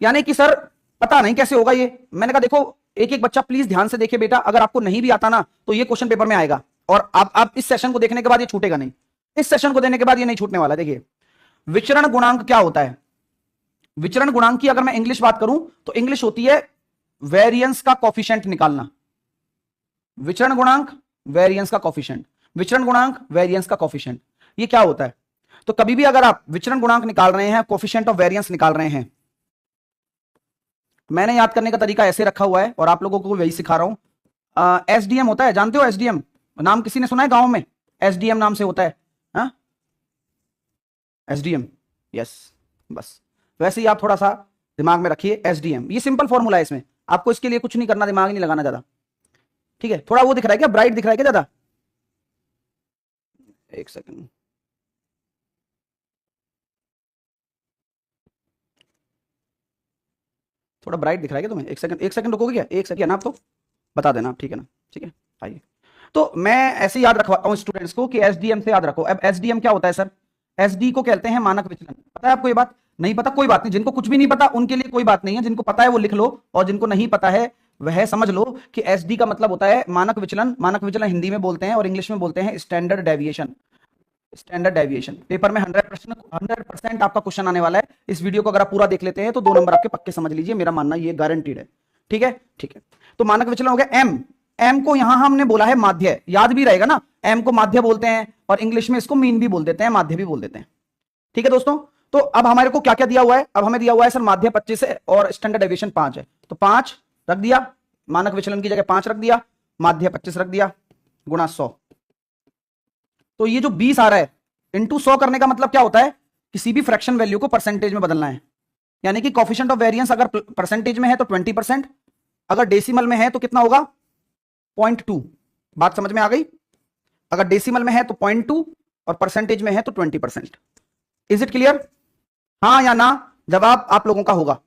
यानी कि सर पता नहीं कैसे होगा ये। मैंने कहा देखो एक एक बच्चा प्लीज ध्यान से देखे बेटा, अगर आपको नहीं भी आता ना तो ये क्वेश्चन पेपर में आएगा, और आप इस सेशन को देखने के बाद ये छूटेगा नहीं, इस सेशन को देने के बाद ये नहीं छूटने वाला। देखिए विचरण गुणांक क्या होता है? विचरण गुणांक की अगर मैं इंग्लिश बात करूं तो इंग्लिश होती है वेरिएंस का कोफिशिएंट निकालना। विचरण गुणांक वेरिएंस का कोफिशिएंट, विचरण गुणांक वेरिएंस का कोफिशिएंट, ये क्या होता है? तो कभी भी अगर आप विचरण गुणांक निकाल रहे हैं, कोफिशिएंट ऑफ वेरिएंस निकाल रहे हैं, मैंने याद करने का तरीका ऐसे रखा हुआ है और आप लोगों को वही सिखा रहा हूं। एसडीएम होता है, जानते हो एसडीएम? नाम किसी ने सुना है गांव में? एसडीएम नाम से होता है, हाँ एसडीएम, यस। बस वैसे ही आप थोड़ा सा दिमाग में रखिए एसडीएम, ये सिंपल फॉर्मूला है, इसमें आपको इसके लिए कुछ नहीं करना, दिमाग नहीं लगाना ज्यादा, ठीक है? थोड़ा वो दिख रहा है क्या, ब्राइट दिख रहा है क्या ज्यादा? एक सेकंड, थोड़ा ब्राइट दिख रहा है क्या तुम्हें? एक सेकंड रुकोगे क्या? एक सेकंड आप तो बता देना, ठीक है ना? ठीक है, आइए। तो मैं ऐसे याद रखवाता हूं स्टूडेंट्स को कि एसडीएम से याद रखो। अब एसडीएम क्या होता है सर? एसडी को कहते हैं मानक विचलन। पता है आपको ये बात? नहीं पता कोई बात नहीं, जिनको कुछ भी नहीं पता उनके लिए कोई बात नहीं है, जिनको पता है वो लिख लो, और जिनको नहीं पता है वह समझ लो कि एसडी का मतलब होता है मानक विचलन। मानक विचलन हिंदी में बोलते हैं और इंग्लिश में बोलते हैं standard deviation. Standard deviation paper में 100% आपका क्वेश्चन आने वाला है। इस वीडियो को अगर आप पूरा देख लेते हैं तो 2 नंबर आपके पक्के समझ लीजिए, मेरा मानना ये गारंटीड है, ठीक है? ठीक है, तो मानक विचलन हो गया एम। एम को यहां हमने बोला है माध्य, याद भी रहेगा ना, एम को माध्य बोलते हैं और इंग्लिश में इसको मीन भी बोल देते हैं, माध्य भी बोल देते हैं, ठीक है दोस्तों? तो अब हमारे को क्या क्या दिया हुआ है? अब हमें दिया हुआ है सर माध्य 25 है और स्टैंडर्ड डेविएशन 5 है, तो 5 रख दिया, मानक विचलन की जगह 5 रख दिया, माध्य 25 रख दिया, गुणा 100। तो ये जो 20 आ रहा है इंटू 100 करने का मतलब क्या होता है? किसी भी फ्रैक्शन वैल्यू को परसेंटेज में बदलना है। यानी कि कोफिशिएंट ऑफ वेरिएंस अगर परसेंटेज में है तो 20%, अगर डेसिमल में है तो कितना होगा? 0.2। बात समझ में आ गई? अगर डेसिमल में है तो 0.2 और परसेंटेज में है तो 20%। Is it clear? हाँ या ना? जवाब आप लोगों का होगा।